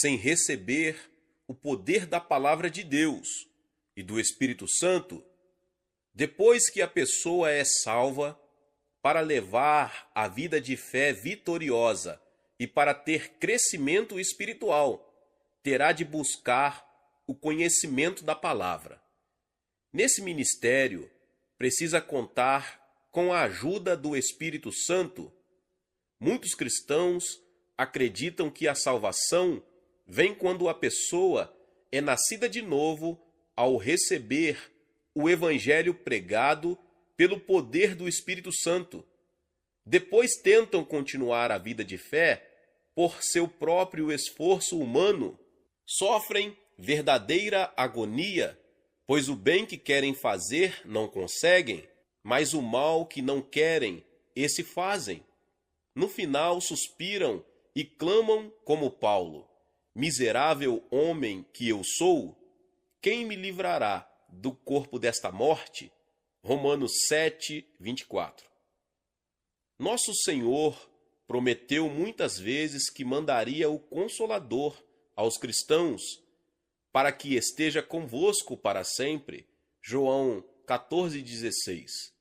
sem receber o poder da palavra de Deus e do Espírito Santo, depois que a pessoa é salva, para levar a vida de fé vitoriosa e para ter crescimento espiritual, terá de buscar o conhecimento da palavra. Nesse ministério, precisa contar com a ajuda do Espírito Santo. Muitos cristãos acreditam que a salvação vem quando a pessoa é nascida de novo ao receber o evangelho pregado pelo poder do Espírito Santo. Depois tentam continuar a vida de fé por seu próprio esforço humano. Sofrem verdadeira agonia, pois o bem que querem fazer não conseguem, mas o mal que não querem, esse fazem. No final suspiram e clamam como Paulo: miserável homem que eu sou, quem me livrará do corpo desta morte? Romanos 7, 24. Nosso Senhor prometeu muitas vezes que mandaria o Consolador aos cristãos para que esteja convosco para sempre. João 14,16.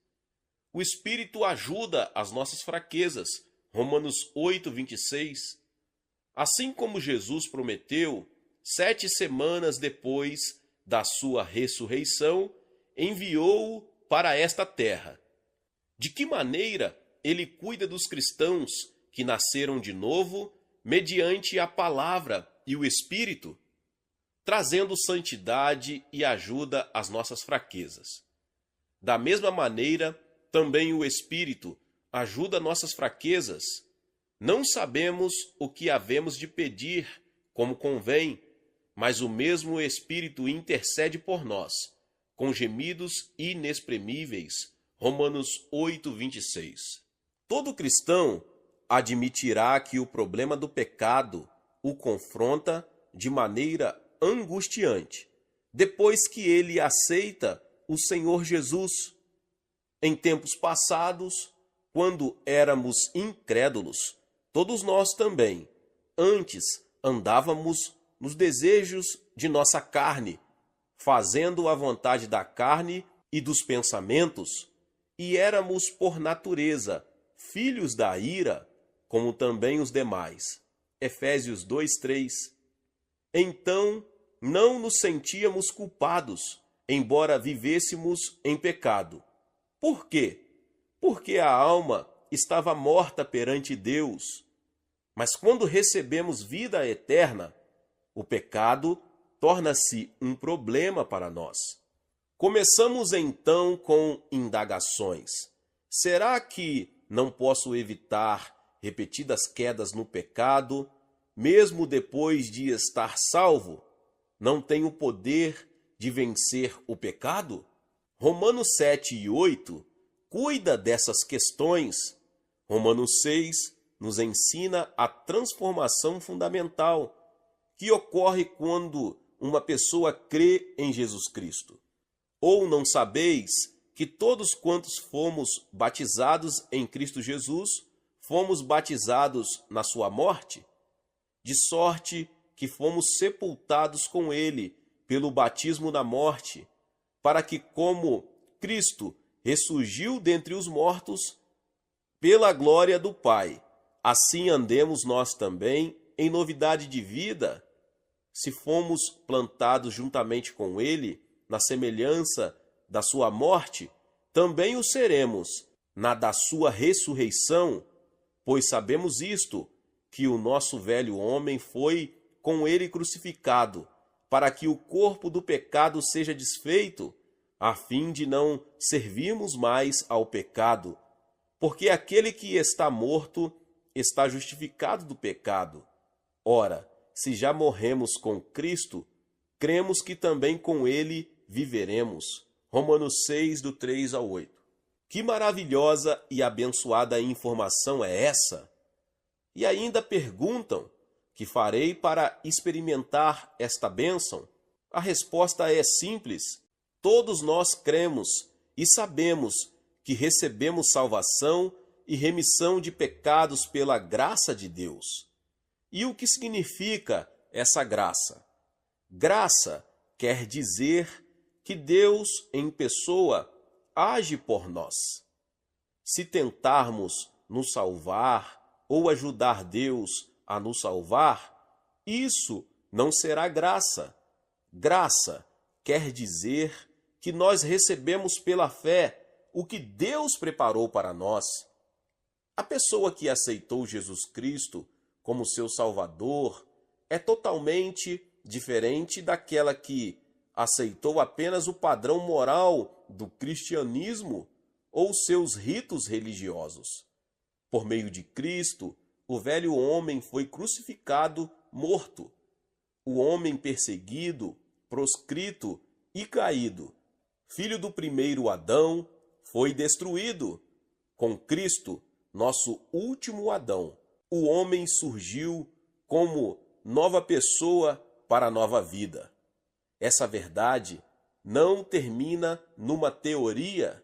O Espírito ajuda as nossas fraquezas. Romanos 8, 26. Assim como Jesus prometeu, 7 semanas depois da sua ressurreição, enviou-o para esta terra. De que maneira ele cuida dos cristãos que nasceram de novo mediante a palavra e o Espírito, trazendo santidade e ajuda às nossas fraquezas. Da mesma maneira, também o Espírito ajuda nossas fraquezas. Não sabemos o que havemos de pedir como convém, mas o mesmo Espírito intercede por nós, com gemidos inexprimíveis. Romanos 8, 26. Todo cristão admitirá que o problema do pecado o confronta de maneira angustiante, depois que ele aceita o Senhor Jesus. Em tempos passados, quando éramos incrédulos, todos nós também, antes andávamos nos desejos de nossa carne, fazendo a vontade da carne e dos pensamentos, e éramos por natureza filhos da ira, como também os demais. Efésios 2:3. Então, não nos sentíamos culpados, embora vivêssemos em pecado. Por quê? Porque a alma estava morta perante Deus. Mas quando recebemos vida eterna, o pecado torna-se um problema para nós. Começamos então com indagações. Será que não posso evitar repetidas quedas no pecado, mesmo depois de estar salvo? Não tenho poder de vencer o pecado? Romanos 7 e 8 cuida dessas questões. Romanos 6 nos ensina a transformação fundamental que ocorre quando uma pessoa crê em Jesus Cristo. Ou não sabeis que todos quantos fomos batizados em Cristo Jesus, fomos batizados na sua morte? De sorte que fomos sepultados com ele pelo batismo na morte, para que, como Cristo ressurgiu dentre os mortos, pela glória do Pai, assim andemos nós também em novidade de vida. Se fomos plantados juntamente com ele na semelhança da sua morte, também o seremos na da sua ressurreição, pois sabemos isto, que o nosso velho homem foi com ele crucificado, para que o corpo do pecado seja desfeito, a fim de não servirmos mais ao pecado, porque aquele que está morto está justificado do pecado. Ora, se já morremos com Cristo, cremos que também com ele viveremos. Romanos 6, do 3 ao 8. Que maravilhosa e abençoada informação é essa? E ainda perguntam: que farei para experimentar esta bênção? A resposta é simples. Todos nós cremos e sabemos que recebemos salvação e remissão de pecados pela graça de Deus. E o que significa essa graça? Graça quer dizer que Deus em pessoa age por nós. Se tentarmos nos salvar ou ajudar Deus a nos salvar, isso não será graça. Graça quer dizer que nós recebemos pela fé o que Deus preparou para nós. A pessoa que aceitou Jesus Cristo como seu Salvador é totalmente diferente daquela que aceitou apenas o padrão moral do cristianismo ou seus ritos religiosos. Por meio de Cristo, o velho homem foi crucificado, morto. O homem perseguido, proscrito e caído, filho do primeiro Adão, foi destruído. Com Cristo, nosso último Adão, o homem surgiu como nova pessoa para a nova vida. Essa verdade não termina numa teoria.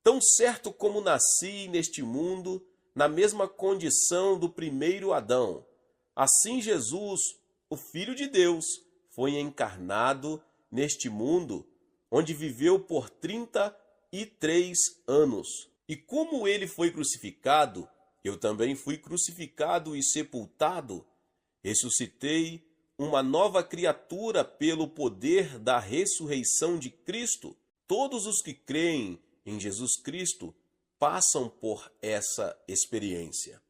Tão certo como nasci neste mundo, na mesma condição do primeiro Adão, assim Jesus, o Filho de Deus, foi encarnado neste mundo, onde viveu por 33 anos. E como ele foi crucificado, eu também fui crucificado e sepultado. Ressuscitei uma nova criatura pelo poder da ressurreição de Cristo. Todos os que creem em Jesus Cristo passam por essa experiência.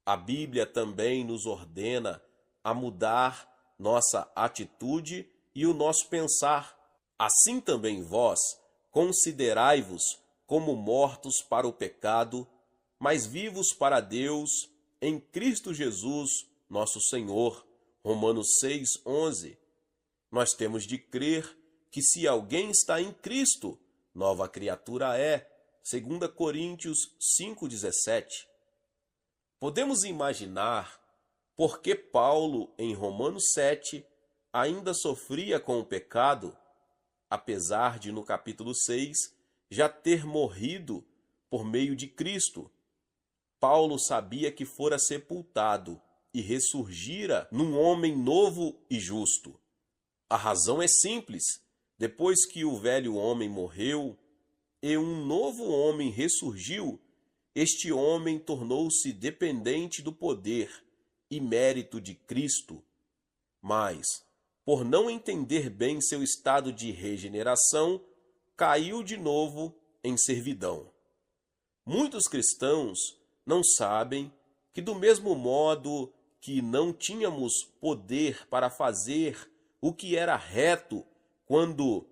A Bíblia também nos ordena a mudar nossa atitude e o nosso pensar. Assim também vós, considerai-vos como mortos para o pecado, mas vivos para Deus em Cristo Jesus, nosso Senhor. Romanos 6:11. Nós temos de crer que se alguém está em Cristo, nova criatura é. 2 Coríntios 5:17. Podemos imaginar por que Paulo, em Romanos 7, ainda sofria com o pecado, apesar de no capítulo 6 já ter morrido por meio de Cristo. Paulo sabia que fora sepultado e ressurgira num homem novo e justo. A razão é simples. Depois que o velho homem morreu e um novo homem ressurgiu, este homem tornou-se dependente do poder e mérito de Cristo. Mas, por não entender bem seu estado de regeneração, caiu de novo em servidão. Muitos cristãos não sabem que, do mesmo modo que não tínhamos poder para fazer o que era reto quando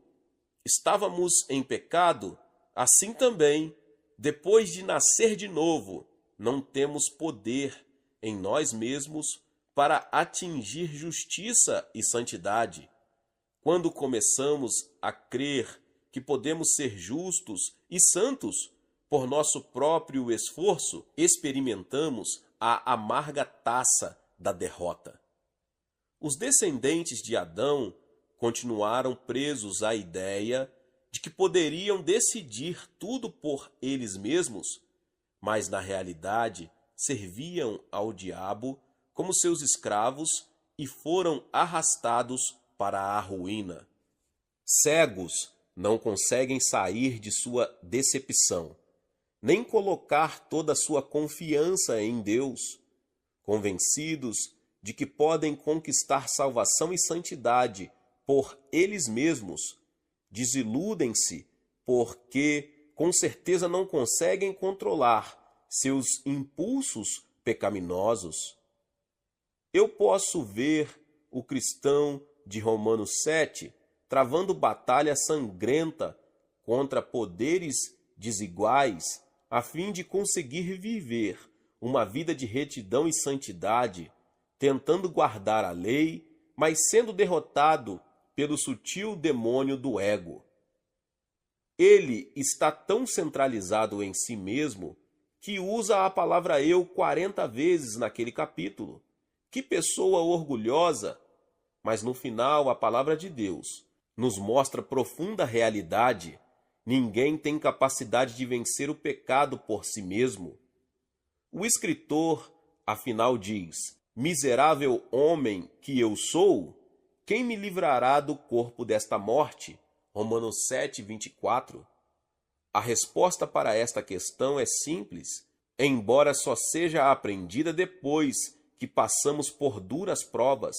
estávamos em pecado, assim também, depois de nascer de novo, não temos poder em nós mesmos para atingir justiça e santidade. Quando começamos a crer que podemos ser justos e santos por nosso próprio esforço, experimentamos a amarga taça da derrota. Os descendentes de Adão continuaram presos à ideia de que poderiam decidir tudo por eles mesmos, mas na realidade serviam ao diabo como seus escravos e foram arrastados para a ruína. Cegos não conseguem sair de sua decepção, nem colocar toda a sua confiança em Deus. Convencidos de que podem conquistar salvação e santidade por eles mesmos, desiludem-se porque com certeza não conseguem controlar seus impulsos pecaminosos. Eu posso ver o cristão de Romanos 7 travando batalha sangrenta contra poderes desiguais a fim de conseguir viver uma vida de retidão e santidade, tentando guardar a lei, mas sendo derrotado pelo sutil demônio do ego. Ele está tão centralizado em si mesmo que usa a palavra eu 40 vezes naquele capítulo. Que pessoa orgulhosa! Mas no final a palavra de Deus nos mostra profunda realidade. Ninguém tem capacidade de vencer o pecado por si mesmo. O escritor, afinal, diz: Miserável homem que eu sou, quem me livrará do corpo desta morte? Romanos 7, 24. A resposta para esta questão é simples, embora só seja aprendida depois que passamos por duras provas.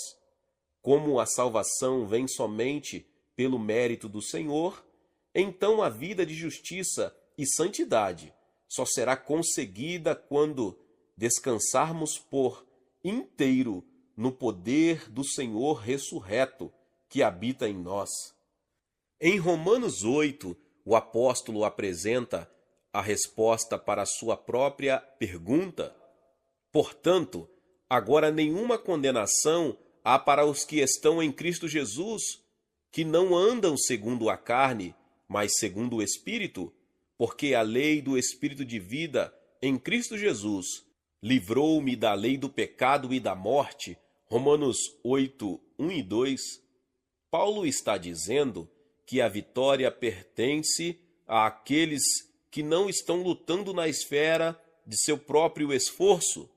Como a salvação vem somente pelo mérito do Senhor, então a vida de justiça e santidade só será conseguida quando descansarmos por inteiro no poder do Senhor ressurreto que habita em nós. Em Romanos 8, o apóstolo apresenta a resposta para a sua própria pergunta. Portanto, agora nenhuma condenação há para os que estão em Cristo Jesus, que não andam segundo a carne, mas segundo o Espírito, porque a lei do Espírito de vida em Cristo Jesus livrou-me da lei do pecado e da morte. Romanos 8, 1 e 2. Paulo está dizendo que a vitória pertence àqueles que não estão lutando na esfera de seu próprio esforço.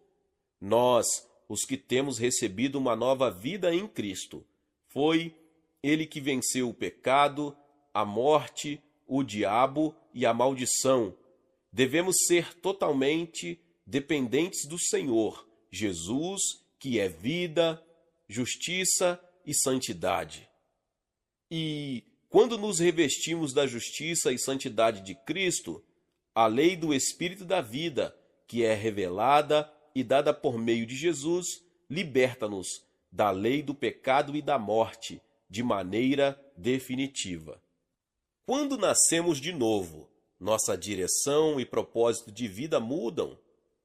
Nós, os que temos recebido uma nova vida em Cristo, foi Ele que venceu o pecado, a morte, o diabo e a maldição. Devemos ser totalmente dependentes do Senhor, Jesus, que é vida, justiça e santidade. E quando nos revestimos da justiça e santidade de Cristo, a lei do Espírito da vida, que é revelada e dada por meio de Jesus, liberta-nos da lei do pecado e da morte de maneira definitiva. Quando nascemos de novo, nossa direção e propósito de vida mudam.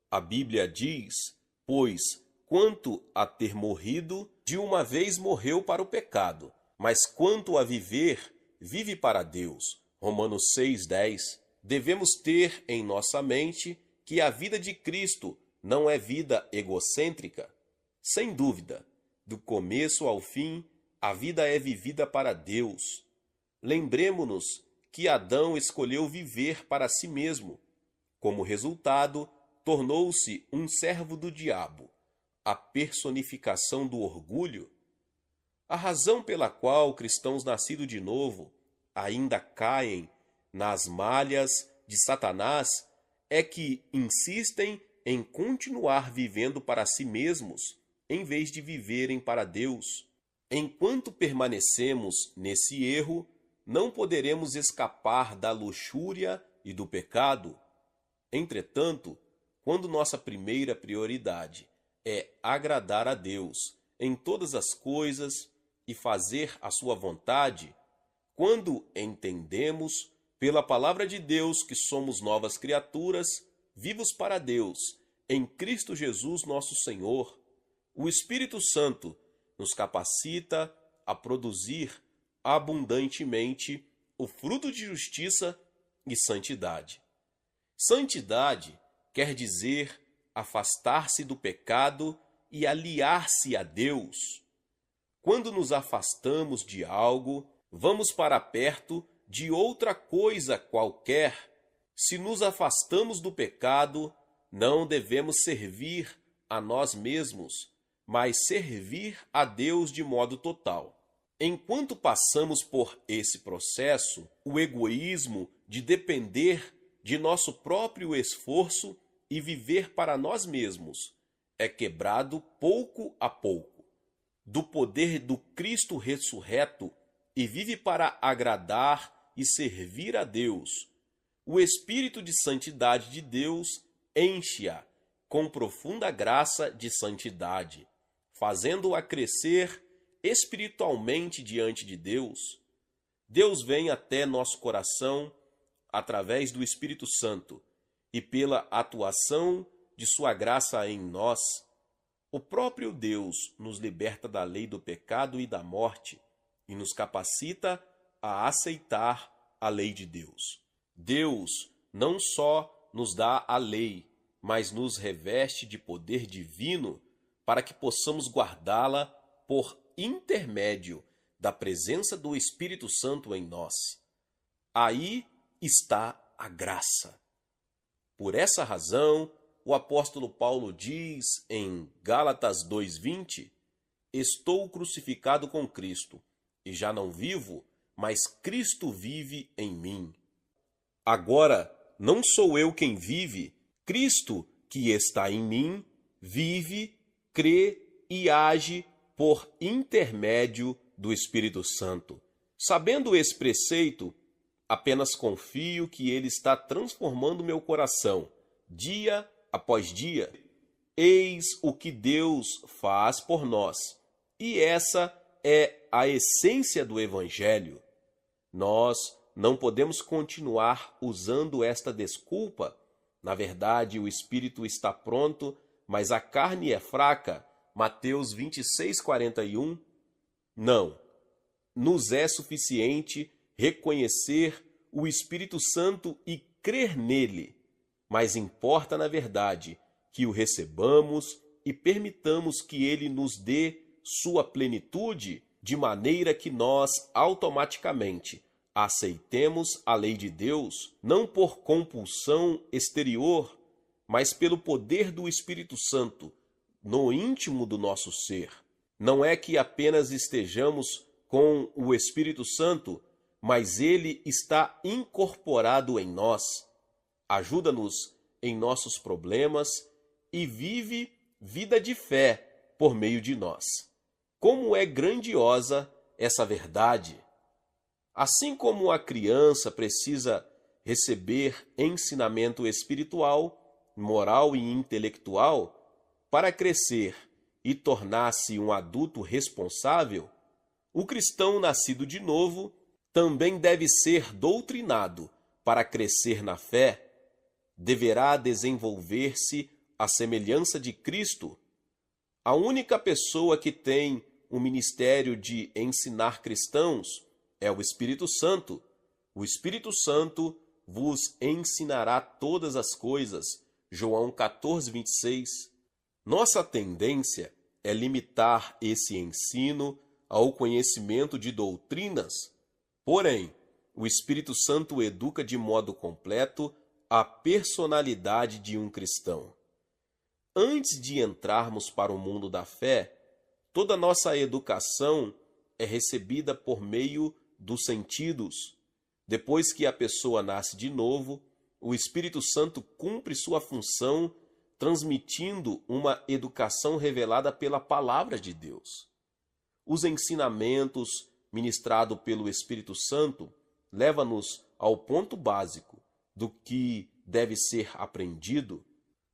A Bíblia diz, pois, quanto a ter morrido, de uma vez morreu para o pecado, mas quanto a viver, vive para Deus. Romanos 6:10. Devemos ter em nossa mente que a vida de Cristo não é vida egocêntrica. Sem dúvida, do começo ao fim, a vida é vivida para Deus. Lembremo-nos que Adão escolheu viver para si mesmo. Como resultado, tornou-se um servo do diabo, a personificação do orgulho. A razão pela qual cristãos nascidos de novo ainda caem nas malhas de Satanás é que insistem em continuar vivendo para si mesmos, em vez de viverem para Deus. Enquanto permanecemos nesse erro, não poderemos escapar da luxúria e do pecado. Entretanto, quando nossa primeira prioridade é agradar a Deus em todas as coisas e fazer a sua vontade, quando entendemos pela palavra de Deus que somos novas criaturas, vivos para Deus, em Cristo Jesus nosso Senhor, o Espírito Santo nos capacita a produzir abundantemente o fruto de justiça e santidade. Santidade quer dizer afastar-se do pecado e aliar-se a Deus. Quando nos afastamos de algo, vamos para perto de outra coisa qualquer. Se nos afastamos do pecado, não devemos servir a nós mesmos, mas servir a Deus de modo total. Enquanto passamos por esse processo, o egoísmo de depender de nosso próprio esforço e viver para nós mesmos é quebrado pouco a pouco. Do poder do Cristo ressurreto e vive para agradar e servir a Deus. O Espírito de santidade de Deus enche-a com profunda graça de santidade, fazendo-a crescer espiritualmente diante de Deus. Deus vem até nosso coração através do Espírito Santo e pela atuação de sua graça em nós. O próprio Deus nos liberta da lei do pecado e da morte e nos capacita a aceitar a lei de Deus. Deus não só nos dá a lei, mas nos reveste de poder divino para que possamos guardá-la por intermédio da presença do Espírito Santo em nós. Aí está a graça. Por essa razão, o apóstolo Paulo diz em Gálatas 2:20: estou crucificado com Cristo, e já não vivo, mas Cristo vive em mim. Agora, não sou eu quem vive, Cristo que está em mim, vive, crê e age por intermédio do Espírito Santo. Sabendo esse preceito, apenas confio que ele está transformando meu coração, dia após dia. Eis o que Deus faz por nós. E essa é a essência do Evangelho. Nós não podemos continuar usando esta desculpa. Na verdade, o espírito está pronto, mas a carne é fraca. Mateus 26:41. Não. Nos é suficiente reconhecer o Espírito Santo e crer nele, mas importa, na verdade, que o recebamos e permitamos que ele nos dê sua plenitude, de maneira que nós automaticamente aceitemos a lei de Deus, não por compulsão exterior, mas pelo poder do Espírito Santo no íntimo do nosso ser. Não é que apenas estejamos com o Espírito Santo, mas ele está incorporado em nós, ajuda-nos em nossos problemas e vive vida de fé por meio de nós. Como é grandiosa essa verdade! Assim como a criança precisa receber ensinamento espiritual, moral e intelectual para crescer e tornar-se um adulto responsável, o cristão nascido de novo também deve ser doutrinado para crescer na fé, deverá desenvolver-se à semelhança de Cristo. A única pessoa que tem o ministério de ensinar cristãos é o Espírito Santo. O Espírito Santo vos ensinará todas as coisas. João 14:26. Nossa tendência é limitar esse ensino ao conhecimento de doutrinas. Porém, o Espírito Santo educa de modo completo a personalidade de um cristão. Antes de entrarmos para o mundo da fé, toda nossa educação é recebida por meio dos sentidos. Depois que a pessoa nasce de novo, o Espírito Santo cumpre sua função, transmitindo uma educação revelada pela palavra de Deus. Os ensinamentos ministrados pelo Espírito Santo levam-nos ao ponto básico do que deve ser aprendido.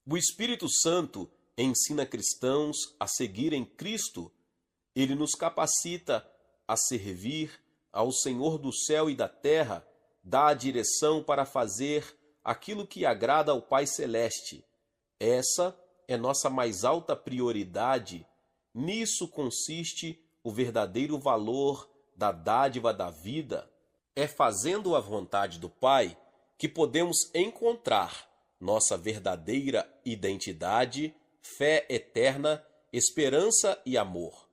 O Espírito Santo ensina cristãos a seguirem Cristo. Ele nos capacita a servir ao Senhor do céu e da terra, dá a direção para fazer aquilo que agrada ao Pai Celeste. Essa é nossa mais alta prioridade. Nisso consiste o verdadeiro valor da dádiva da vida. É fazendo a vontade do Pai que podemos encontrar nossa verdadeira identidade, fé eterna, esperança e amor.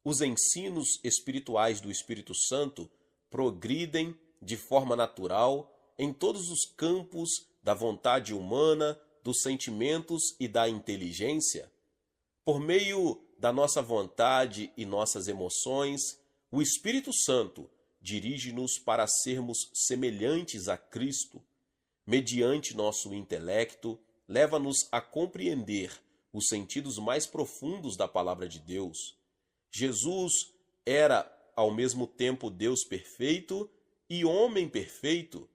Os ensinos espirituais do Espírito Santo progridem de forma natural em todos os campos da vontade humana, dos sentimentos e da inteligência. Por meio da nossa vontade e nossas emoções, o Espírito Santo dirige-nos para sermos semelhantes a Cristo. Mediante nosso intelecto, leva-nos a compreender os sentidos mais profundos da palavra de Deus. Jesus era, ao mesmo tempo, Deus perfeito e homem perfeito.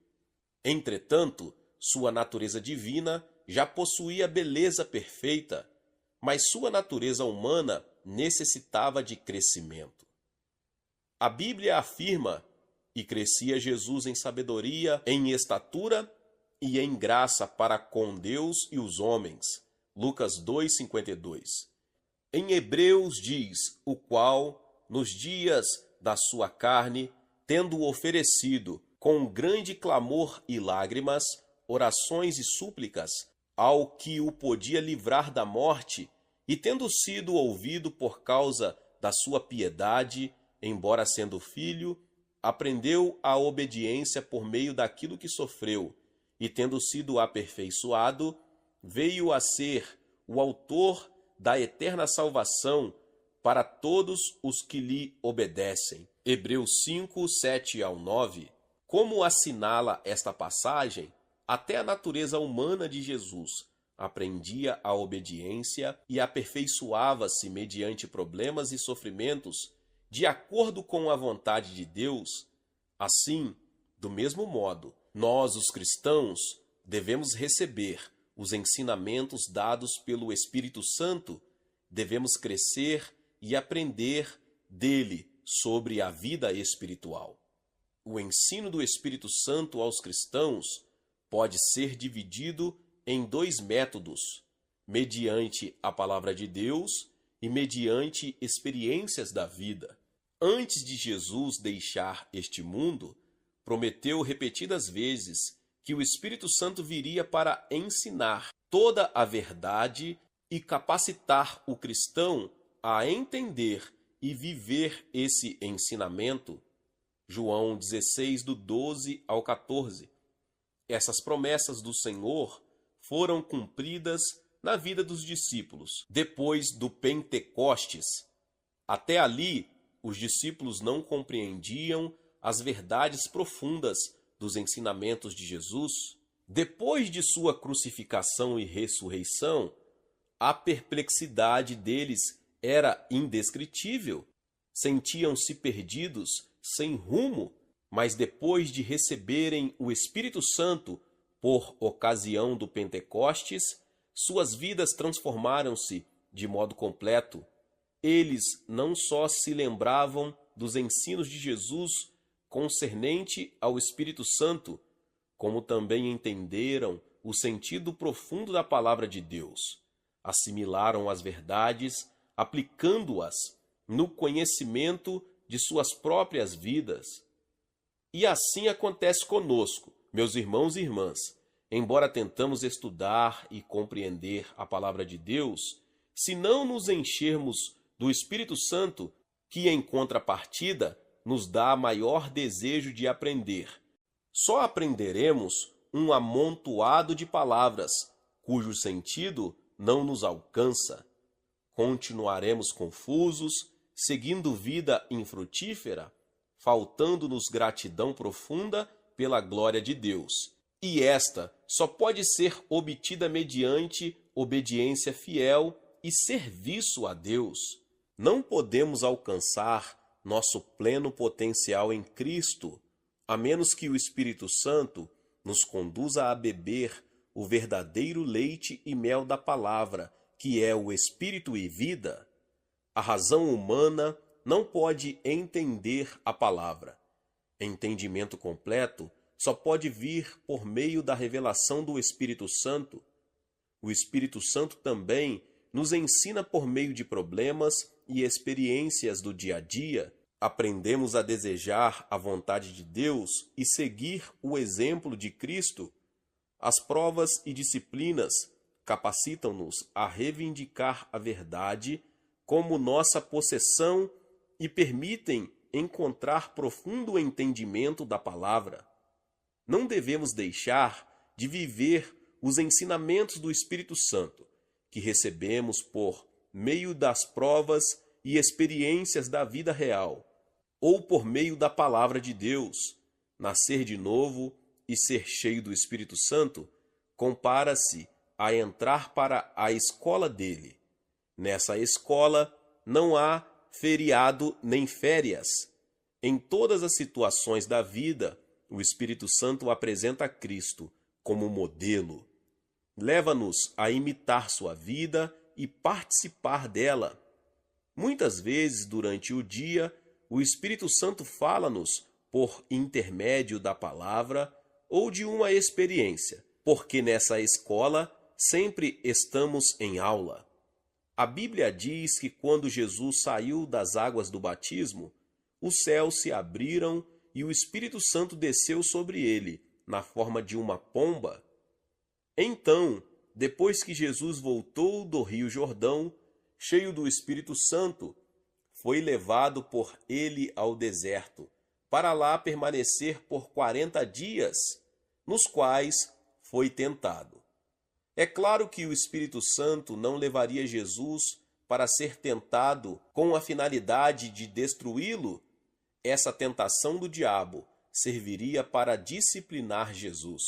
Entretanto, sua natureza divina já possuía beleza perfeita, mas sua natureza humana necessitava de crescimento. A Bíblia afirma: e crescia Jesus em sabedoria, em estatura e em graça para com Deus e os homens. Lucas 2:52. Em Hebreus diz: o qual, nos dias da sua carne, tendo oferecido com grande clamor e lágrimas, orações e súplicas, ao que o podia livrar da morte, e tendo sido ouvido por causa da sua piedade, embora sendo filho, aprendeu a obediência por meio daquilo que sofreu, e tendo sido aperfeiçoado, veio a ser o autor da eterna salvação para todos os que lhe obedecem. Hebreus 5, 7 ao 9. Como assinala esta passagem, até a natureza humana de Jesus aprendia a obediência e aperfeiçoava-se mediante problemas e sofrimentos de acordo com a vontade de Deus. Assim, do mesmo modo, nós, os cristãos, devemos receber os ensinamentos dados pelo Espírito Santo, devemos crescer e aprender dele sobre a vida espiritual. O ensino do Espírito Santo aos cristãos pode ser dividido em dois métodos, mediante a palavra de Deus e mediante experiências da vida. Antes de Jesus deixar este mundo, prometeu repetidas vezes que o Espírito Santo viria para ensinar toda a verdade e capacitar o cristão a entender e viver esse ensinamento. João 16, do 12 ao 14. Essas promessas do Senhor foram cumpridas na vida dos discípulos depois do Pentecostes. Até ali, os discípulos não compreendiam as verdades profundas dos ensinamentos de Jesus. Depois de sua crucificação e ressurreição, a perplexidade deles era indescritível. Sentiam-se perdidos, sem rumo, mas depois de receberem o Espírito Santo por ocasião do Pentecostes, suas vidas transformaram-se de modo completo. Eles não só se lembravam dos ensinos de Jesus concernente ao Espírito Santo, como também entenderam o sentido profundo da palavra de Deus. Assimilaram as verdades, aplicando-as no conhecimento de suas próprias vidas. E assim acontece conosco, meus irmãos e irmãs. Embora tentamos estudar e compreender a palavra de Deus, se não nos enchermos do Espírito Santo, que em contrapartida nos dá maior desejo de aprender, só aprenderemos um amontoado de palavras, cujo sentido não nos alcança. Continuaremos confusos, seguindo vida infrutífera, faltando-nos gratidão profunda pela glória de Deus. E esta só pode ser obtida mediante obediência fiel e serviço a Deus. Não podemos alcançar nosso pleno potencial em Cristo, a menos que o Espírito Santo nos conduza a beber o verdadeiro leite e mel da palavra, que é o Espírito e vida. A razão humana não pode entender a palavra. Entendimento completo só pode vir por meio da revelação do Espírito Santo. O Espírito Santo também nos ensina por meio de problemas e experiências do dia a dia. Aprendemos a desejar a vontade de Deus e seguir o exemplo de Cristo. As provas e disciplinas capacitam-nos a reivindicar a verdade como nossa possessão e permitem encontrar profundo entendimento da palavra. Não devemos deixar de viver os ensinamentos do Espírito Santo, que recebemos por meio das provas e experiências da vida real, ou por meio da palavra de Deus. Nascer de novo e ser cheio do Espírito Santo compara-se a entrar para a escola dele. Nessa escola não há feriado nem férias. Em todas as situações da vida, o Espírito Santo apresenta Cristo como modelo. Leva-nos a imitar sua vida e participar dela. Muitas vezes, durante o dia, o Espírito Santo fala-nos por intermédio da palavra ou de uma experiência, porque nessa escola sempre estamos em aula. A Bíblia diz que quando Jesus saiu das águas do batismo, os céus se abriram e o Espírito Santo desceu sobre ele, na forma de uma pomba. Então, depois que Jesus voltou do Rio Jordão, cheio do Espírito Santo, foi levado por ele ao deserto, para lá permanecer por 40 dias, nos quais foi tentado. É claro que o Espírito Santo não levaria Jesus para ser tentado com a finalidade de destruí-lo. Essa tentação do diabo serviria para disciplinar Jesus.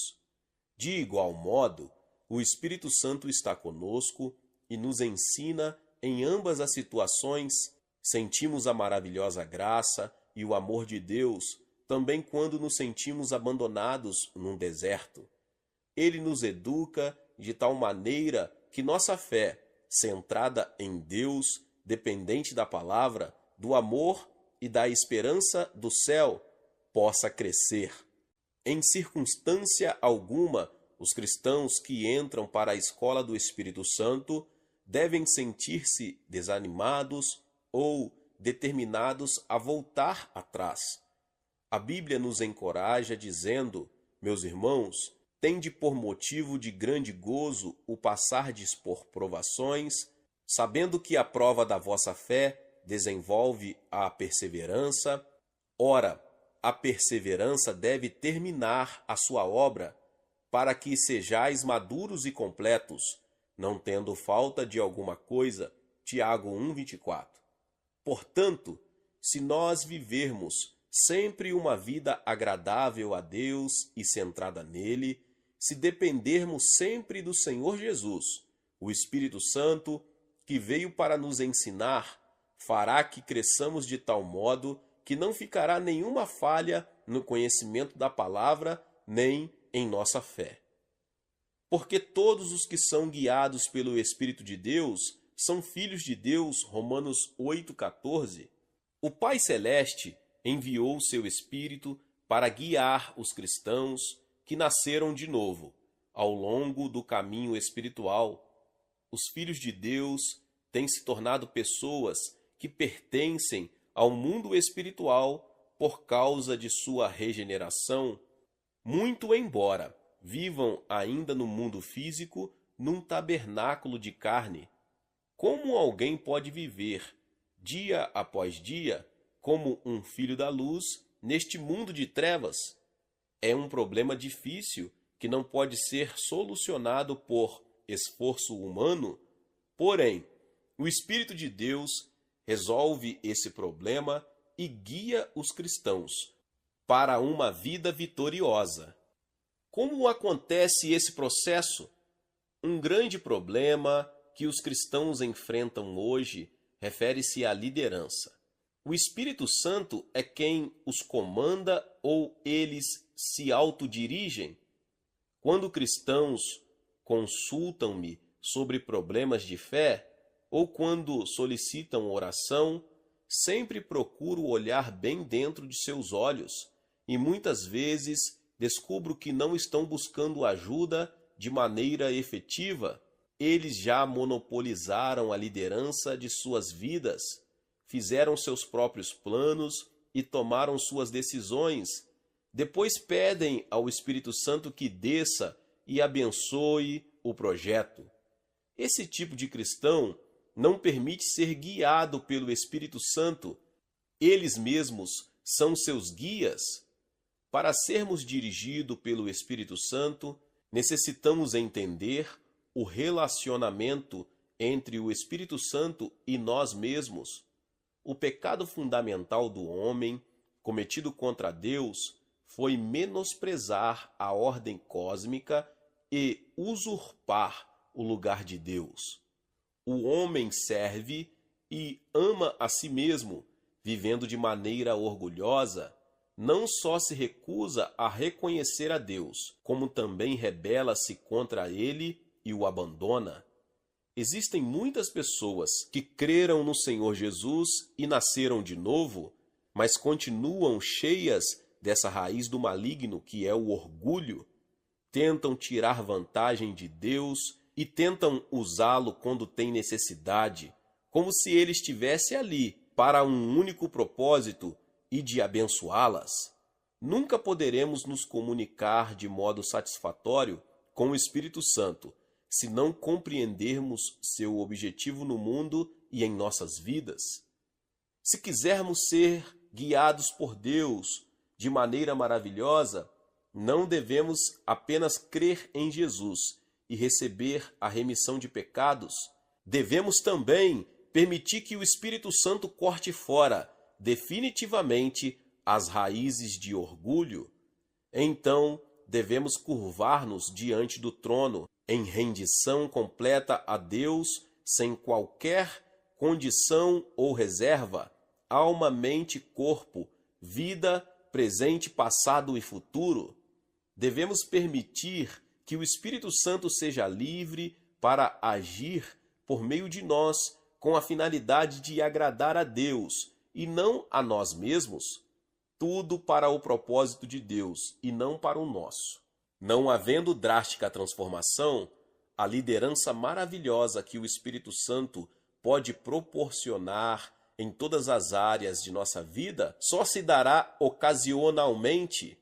De igual modo, o Espírito Santo está conosco e nos ensina em ambas as situações. Sentimos a maravilhosa graça e o amor de Deus também quando nos sentimos abandonados num deserto. Ele nos educa de tal maneira que nossa fé, centrada em Deus, dependente da palavra, do amor e da esperança do céu, possa crescer. Em circunstância alguma, os cristãos que entram para a escola do Espírito Santo devem sentir-se desanimados ou determinados a voltar atrás. A Bíblia nos encoraja dizendo: meus irmãos, tende por motivo de grande gozo o passardes por provações, sabendo que a prova da vossa fé desenvolve a perseverança. Ora, a perseverança deve terminar a sua obra, para que sejais maduros e completos, não tendo falta de alguma coisa. Tiago 1:24. Portanto, se nós vivermos sempre uma vida agradável a Deus e centrada nele, se dependermos sempre do Senhor Jesus, o Espírito Santo, que veio para nos ensinar, fará que cresçamos de tal modo que não ficará nenhuma falha no conhecimento da palavra, nem em nossa fé. Porque todos os que são guiados pelo Espírito de Deus são filhos de Deus, Romanos 8,14. O Pai Celeste enviou o seu Espírito para guiar os cristãos que nasceram de novo, ao longo do caminho espiritual. Os filhos de Deus têm se tornado pessoas que pertencem ao mundo espiritual por causa de sua regeneração, muito embora vivam ainda no mundo físico, num tabernáculo de carne. Como alguém pode viver, dia após dia, como um filho da luz, neste mundo de trevas? É um problema difícil que não pode ser solucionado por esforço humano, porém, o Espírito de Deus resolve esse problema e guia os cristãos para uma vida vitoriosa. Como acontece esse processo? Um grande problema que os cristãos enfrentam hoje refere-se à liderança. O Espírito Santo é quem os comanda ou eles se autodirigem? Quando cristãos consultam-me sobre problemas de fé ou quando solicitam oração, sempre procuro olhar bem dentro de seus olhos e muitas vezes descubro que não estão buscando ajuda de maneira efetiva. Eles já monopolizaram a liderança de suas vidas, fizeram seus próprios planos e tomaram suas decisões. Depois pedem ao Espírito Santo que desça e abençoe o projeto. Esse tipo de cristão não permite ser guiado pelo Espírito Santo. Eles mesmos são seus guias. Para sermos dirigidos pelo Espírito Santo, necessitamos entender o relacionamento entre o Espírito Santo e nós mesmos. O pecado fundamental do homem, cometido contra Deus, foi menosprezar a ordem cósmica e usurpar o lugar de Deus. O homem serve e ama a si mesmo, vivendo de maneira orgulhosa. Não só se recusa a reconhecer a Deus, como também rebela-se contra ele e o abandona. Existem muitas pessoas que creram no Senhor Jesus e nasceram de novo, mas continuam cheias dessa raiz do maligno que é o orgulho. Tentam tirar vantagem de Deus e tentam usá-lo quando tem necessidade, como se ele estivesse ali para um único propósito e de abençoá-las. Nunca poderemos nos comunicar de modo satisfatório com o Espírito Santo se não compreendermos seu objetivo no mundo e em nossas vidas. Se quisermos ser guiados por Deus de maneira maravilhosa, não devemos apenas crer em Jesus e receber a remissão de pecados, devemos também permitir que o Espírito Santo corte fora definitivamente as raízes de orgulho. Então, devemos curvar-nos diante do trono em rendição completa a Deus, sem qualquer condição ou reserva, alma, mente, corpo, vida, presente, passado e futuro. Devemos permitir que o Espírito Santo seja livre para agir por meio de nós, com a finalidade de agradar a Deus e não a nós mesmos. Tudo para o propósito de Deus e não para o nosso. Não havendo drástica transformação, a liderança maravilhosa que o Espírito Santo pode proporcionar em todas as áreas de nossa vida só se dará ocasionalmente.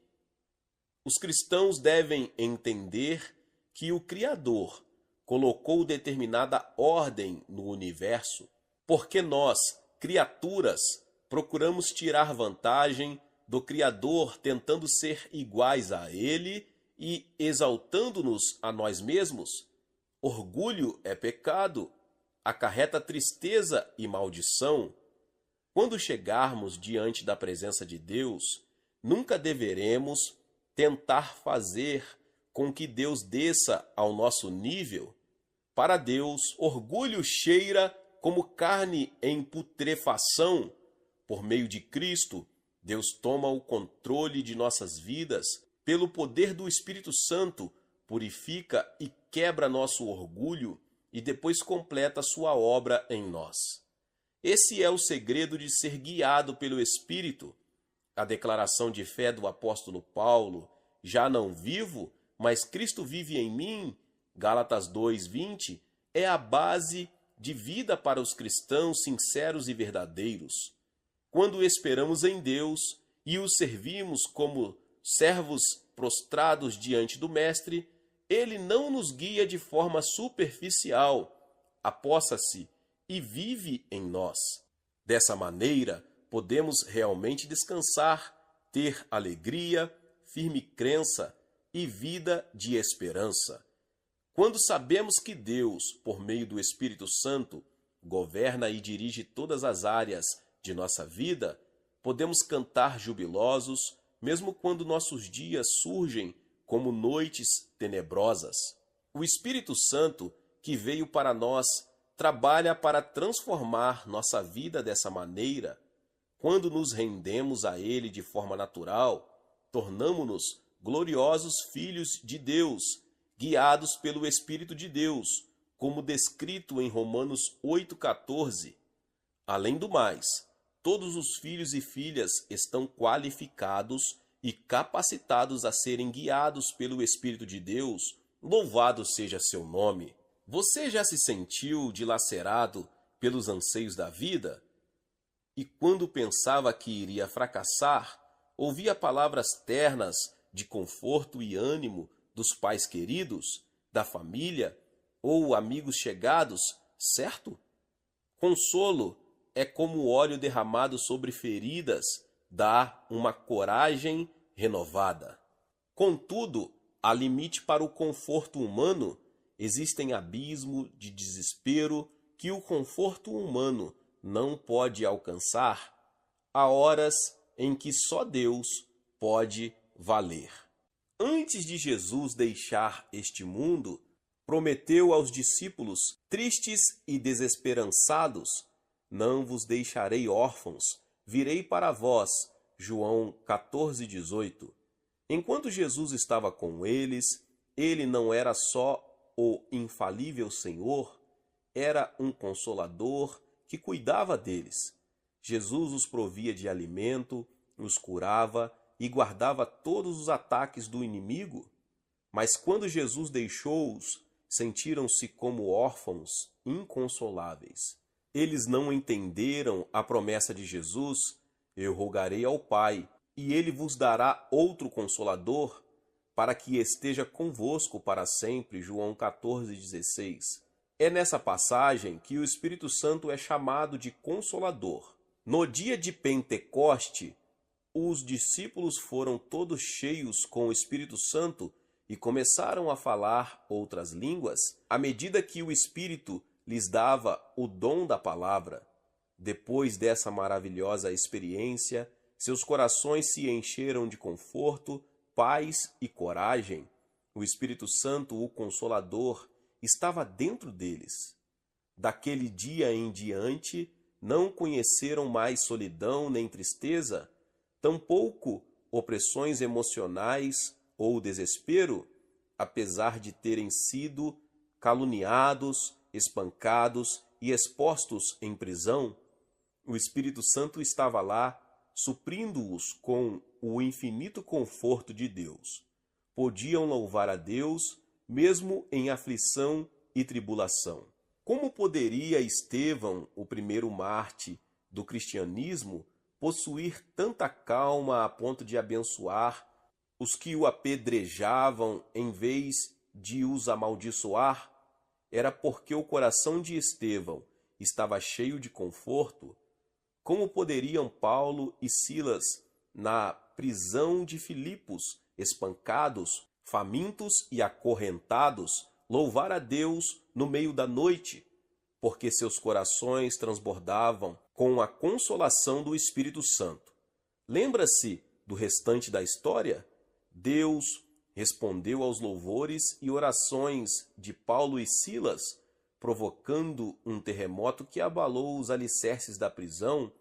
Os cristãos devem entender que o Criador colocou determinada ordem no universo, porque nós, criaturas, procuramos tirar vantagem do Criador tentando ser iguais a Ele e exaltando-nos a nós mesmos. Orgulho é pecado, acarreta tristeza e maldição. Quando chegarmos diante da presença de Deus, nunca deveremos tentar fazer com que Deus desça ao nosso nível. Para Deus, orgulho cheira como carne em putrefação. Por meio de Cristo, Deus toma o controle de nossas vidas, pelo poder do Espírito Santo, purifica e quebra nosso orgulho e depois completa sua obra em nós. Esse é o segredo de ser guiado pelo Espírito. A declaração de fé do apóstolo Paulo, já não vivo, mas Cristo vive em mim, Gálatas 2:20, é a base de vida para os cristãos sinceros e verdadeiros. Quando esperamos em Deus e o servimos como servos prostrados diante do Mestre, Ele não nos guia de forma superficial, apossa-se e vive em nós. Dessa maneira, podemos realmente descansar, ter alegria, firme crença e vida de esperança. Quando sabemos que Deus, por meio do Espírito Santo, governa e dirige todas as áreas de nossa vida, podemos cantar jubilosos, mesmo quando nossos dias surgem como noites tenebrosas. O Espírito Santo, que veio para nós, trabalha para transformar nossa vida dessa maneira. Quando nos rendemos a Ele de forma natural, tornamo-nos gloriosos filhos de Deus, guiados pelo Espírito de Deus, como descrito em Romanos 8,14. Além do mais, todos os filhos e filhas estão qualificados e capacitados a serem guiados pelo Espírito de Deus. Louvado seja seu nome! Você já se sentiu dilacerado pelos anseios da vida? E quando pensava que iria fracassar, ouvia palavras ternas de conforto e ânimo dos pais queridos, da família ou amigos chegados, certo? Consolo é como óleo derramado sobre feridas, dá uma coragem renovada. Contudo, há limite para o conforto humano. Existem abismos de desespero que o conforto humano não pode alcançar. Há horas em que só Deus pode valer. Antes de Jesus deixar este mundo, prometeu aos discípulos tristes e desesperançados: não vos deixarei órfãos, virei para vós. João 14:18. Enquanto Jesus estava com eles, ele não era só o infalível Senhor, era um consolador que cuidava deles. Jesus os provia de alimento, os curava e guardava todos os ataques do inimigo. Mas quando Jesus deixou-os, sentiram-se como órfãos inconsoláveis. Eles não entenderam a promessa de Jesus: eu rogarei ao Pai, e ele vos dará outro Consolador, para que esteja convosco para sempre. João 14:16. É nessa passagem que o Espírito Santo é chamado de Consolador. No dia de Pentecoste, os discípulos foram todos cheios com o Espírito Santo e começaram a falar outras línguas à medida que o Espírito lhes dava o dom da palavra. Depois dessa maravilhosa experiência, seus corações se encheram de conforto, paz e coragem. O Espírito Santo, o Consolador, estava dentro deles. Daquele dia em diante, não conheceram mais solidão nem tristeza, tampouco opressões emocionais ou desespero, apesar de terem sido caluniados, espancados e expostos em prisão. O Espírito Santo estava lá, suprindo-os com o infinito conforto de Deus. Podiam louvar a Deus, mesmo em aflição e tribulação. Como poderia Estevão, o primeiro mártir do cristianismo, possuir tanta calma a ponto de abençoar os que o apedrejavam em vez de os amaldiçoar? Era porque o coração de Estevão estava cheio de conforto. Como poderiam Paulo e Silas, na prisão de Filipos, espancados, famintos e acorrentados, louvar a Deus no meio da noite? Porque seus corações transbordavam com a consolação do Espírito Santo. Lembra-se do restante da história? Deus respondeu aos louvores e orações de Paulo e Silas, provocando um terremoto que abalou os alicerces da prisão.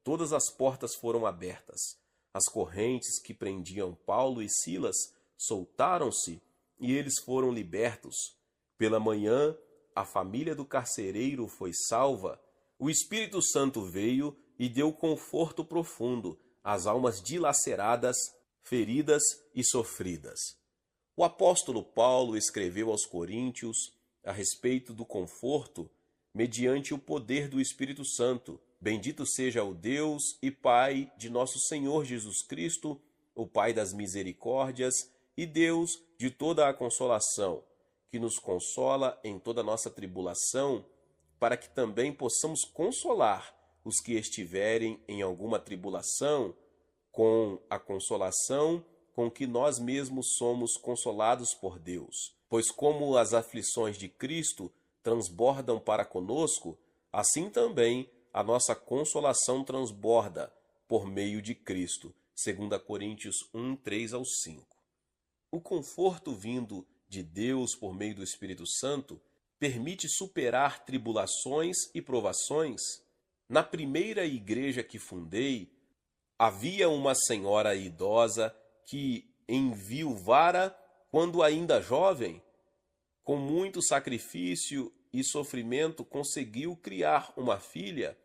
Todas as portas foram abertas. As correntes que prendiam Paulo e Silas soltaram-se e eles foram libertos. Pela manhã, a família do carcereiro foi salva. O Espírito Santo veio e deu conforto profundo às almas dilaceradas, feridas e sofridas. O apóstolo Paulo escreveu aos Coríntios a respeito do conforto mediante o poder do Espírito Santo. Bendito seja o Deus e Pai de nosso Senhor Jesus Cristo, o Pai das misericórdias e Deus de toda a consolação, que nos consola em toda a nossa tribulação, para que também possamos consolar os que estiverem em alguma tribulação, com a consolação com que nós mesmos somos consolados por Deus. Pois como as aflições de Cristo transbordam para conosco, assim também a nossa consolação transborda por meio de Cristo. 2 Coríntios 1, 3-5. O conforto vindo de Deus por meio do Espírito Santo permite superar tribulações e provações. Na primeira igreja que fundei, havia uma senhora idosa que enviuvara quando ainda jovem. Com muito sacrifício e sofrimento conseguiu criar uma filha.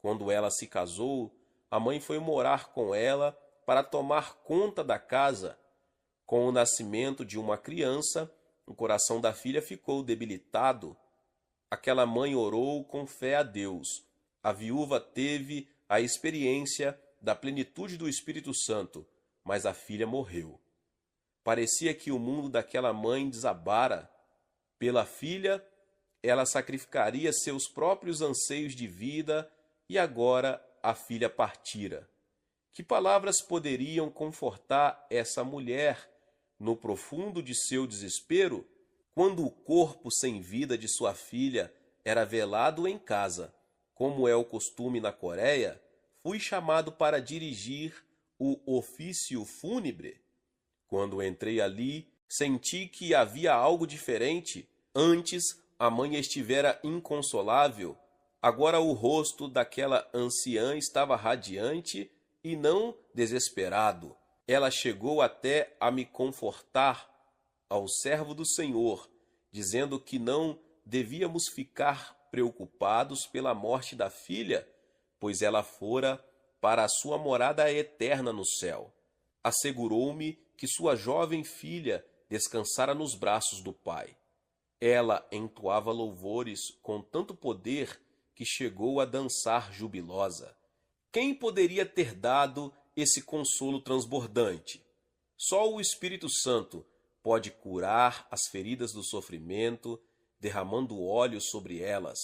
Quando ela se casou, a mãe foi morar com ela para tomar conta da casa. Com o nascimento de uma criança, o coração da filha ficou debilitado. Aquela mãe orou com fé a Deus. A viúva teve a experiência da plenitude do Espírito Santo, mas a filha morreu. Parecia que o mundo daquela mãe desabara. Pela filha, ela sacrificaria seus próprios anseios de vida e agora a filha partira. Que palavras poderiam confortar essa mulher no profundo de seu desespero, quando o corpo sem vida de sua filha era velado em casa? Como é o costume na Coreia, fui chamado para dirigir o ofício fúnebre. Quando entrei ali, senti que havia algo diferente. Antes, a mãe estivera inconsolável. Agora o rosto daquela anciã estava radiante e não desesperado. Ela chegou até a me confortar ao servo do Senhor, dizendo que não devíamos ficar preocupados pela morte da filha, pois ela fora para a sua morada eterna no céu. Assegurou-me que sua jovem filha descansara nos braços do Pai. Ela entoava louvores com tanto poder que chegou a dançar jubilosa. Quem poderia ter dado esse consolo transbordante? Só o Espírito Santo pode curar as feridas do sofrimento, derramando óleo sobre elas.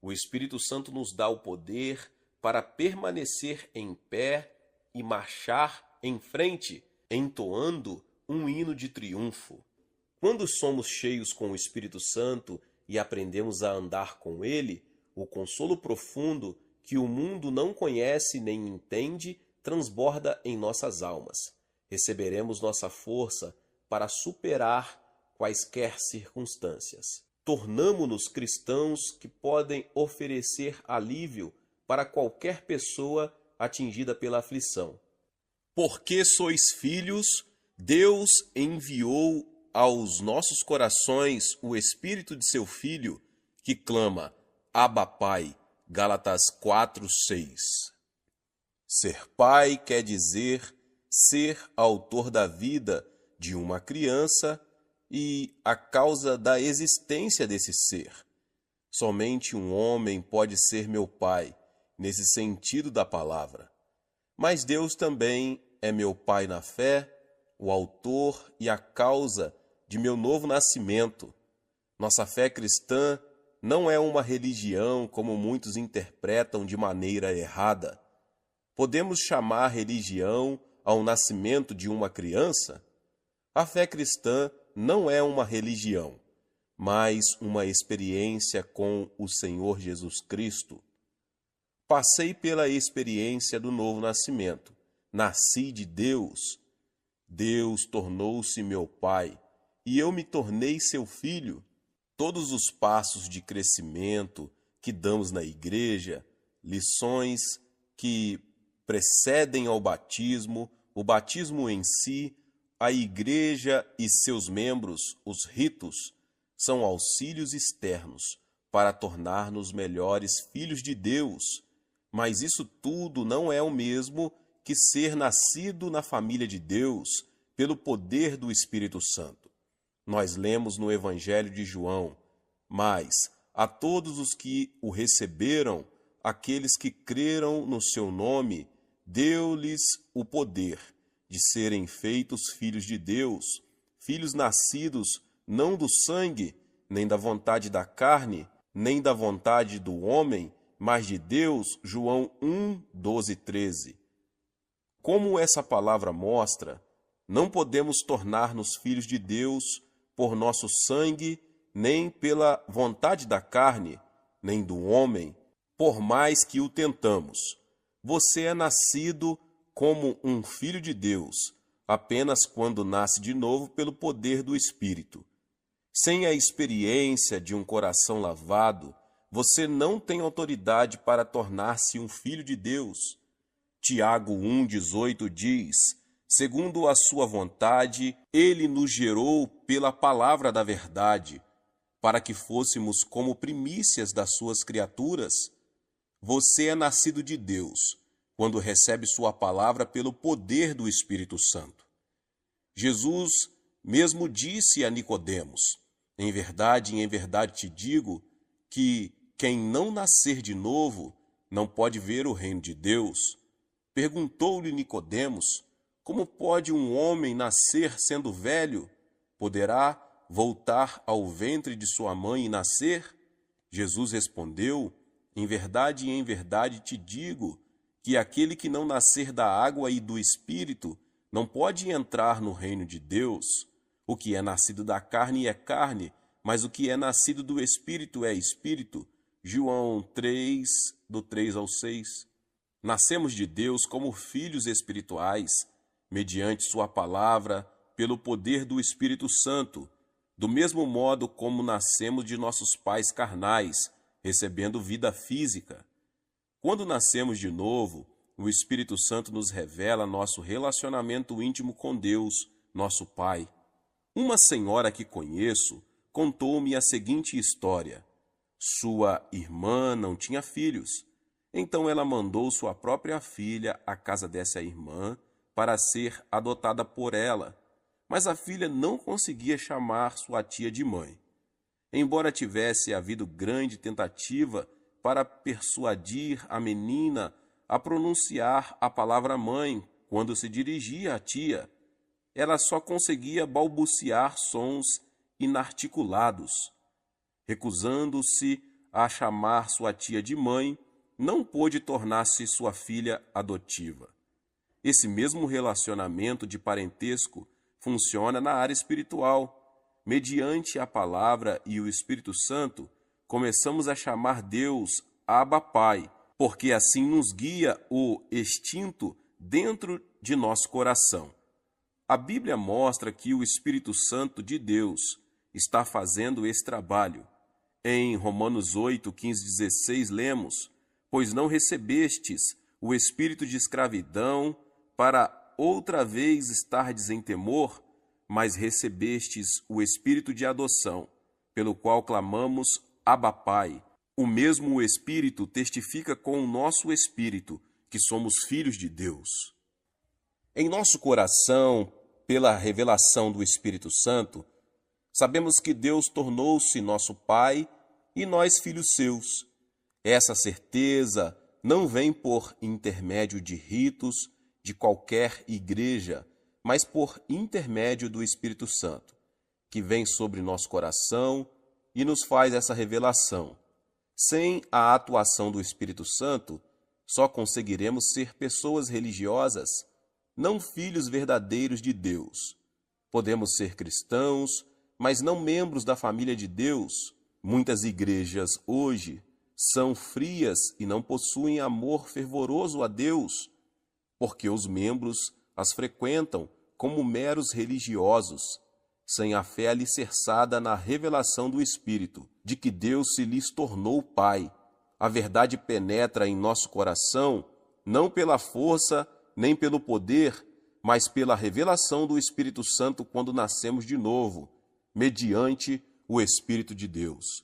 O Espírito Santo nos dá o poder para permanecer em pé e marchar em frente, entoando um hino de triunfo. Quando somos cheios com o Espírito Santo e aprendemos a andar com ele, o consolo profundo que o mundo não conhece nem entende transborda em nossas almas. Receberemos nossa força para superar quaisquer circunstâncias. Tornamo-nos cristãos que podem oferecer alívio para qualquer pessoa atingida pela aflição. Porque sois filhos, Deus enviou aos nossos corações o Espírito de seu Filho, que clama, Abba Pai, Gálatas 4:6. Ser pai quer dizer ser autor da vida de uma criança e a causa da existência desse ser. Somente um homem pode ser meu pai, nesse sentido da palavra. Mas Deus também é meu pai na fé, o autor e a causa de meu novo nascimento. Nossa fé cristã não é uma religião como muitos interpretam de maneira errada. Podemos chamar religião ao nascimento de uma criança? A fé cristã não é uma religião, mas uma experiência com o Senhor Jesus Cristo. Passei pela experiência do novo nascimento. Nasci de Deus. Deus tornou-se meu Pai e eu me tornei seu filho. Todos os passos de crescimento que damos na igreja, lições que precedem ao batismo, o batismo em si, a igreja e seus membros, os ritos, são auxílios externos para tornar-nos melhores filhos de Deus. Mas isso tudo não é o mesmo que ser nascido na família de Deus pelo poder do Espírito Santo. Nós lemos no Evangelho de João, mas a todos os que o receberam, aqueles que creram no seu nome, deu-lhes o poder de serem feitos filhos de Deus, filhos nascidos não do sangue, nem da vontade da carne, nem da vontade do homem, mas de Deus. João 1, 12, 13. Como essa palavra mostra, não podemos tornar-nos filhos de Deus por nosso sangue, nem pela vontade da carne, nem do homem, por mais que o tentamos. Você é nascido como um filho de Deus, apenas quando nasce de novo pelo poder do Espírito. Sem a experiência de um coração lavado, você não tem autoridade para tornar-se um filho de Deus. Tiago 1,18 diz, segundo a sua vontade, ele nos gerou pela palavra da verdade, para que fôssemos como primícias das suas criaturas. Você é nascido de Deus, quando recebe sua palavra pelo poder do Espírito Santo. Jesus mesmo disse a Nicodemos, em verdade te digo, que quem não nascer de novo não pode ver o reino de Deus. Perguntou-lhe Nicodemos, como pode um homem nascer sendo velho? Poderá voltar ao ventre de sua mãe e nascer? Jesus respondeu, em verdade te digo, que aquele que não nascer da água e do Espírito não pode entrar no reino de Deus. O que é nascido da carne é carne, mas o que é nascido do Espírito é Espírito. João 3, do 3 ao 6. Nascemos de Deus como filhos espirituais, mediante sua palavra, pelo poder do Espírito Santo, do mesmo modo como nascemos de nossos pais carnais, recebendo vida física. Quando nascemos de novo, o Espírito Santo nos revela nosso relacionamento íntimo com Deus, nosso Pai. Uma senhora que conheço contou-me a seguinte história. Sua irmã não tinha filhos, então ela mandou sua própria filha à casa dessa irmã para ser adotada por ela, mas a filha não conseguia chamar sua tia de mãe. Embora tivesse havido grande tentativa para persuadir a menina a pronunciar a palavra mãe quando se dirigia à tia, ela só conseguia balbuciar sons inarticulados. Recusando-se a chamar sua tia de mãe, não pôde tornar-se sua filha adotiva. Esse mesmo relacionamento de parentesco funciona na área espiritual. mediante a palavra e o Espírito Santo, começamos a chamar Deus Abba Pai, porque assim nos guia o instinto dentro de nosso coração. A Bíblia mostra que o Espírito Santo de Deus está fazendo esse trabalho. Em Romanos 8, 15, 16, lemos: Pois não recebestes o espírito de escravidão para outra vez estardes em temor, mas recebestes o espírito de adoção, pelo qual clamamos Abba Pai. O mesmo Espírito testifica com o nosso espírito que somos filhos de Deus. Em nosso coração, pela revelação do Espírito Santo, sabemos que Deus tornou-se nosso Pai e nós filhos seus. Essa certeza não vem por intermédio de ritos de qualquer igreja, mas por intermédio do Espírito Santo, que vem sobre nosso coração e nos faz essa revelação. Sem a atuação do Espírito Santo, só conseguiremos ser pessoas religiosas, não filhos verdadeiros de Deus. Podemos ser cristãos, mas não membros da família de Deus. Muitas igrejas hoje são frias e não possuem amor fervoroso a Deus, porque os membros as frequentam como meros religiosos, sem a fé alicerçada na revelação do Espírito, de que Deus se lhes tornou Pai. A verdade penetra em nosso coração, não pela força nem pelo poder, mas pela revelação do Espírito Santo quando nascemos de novo, mediante o Espírito de Deus.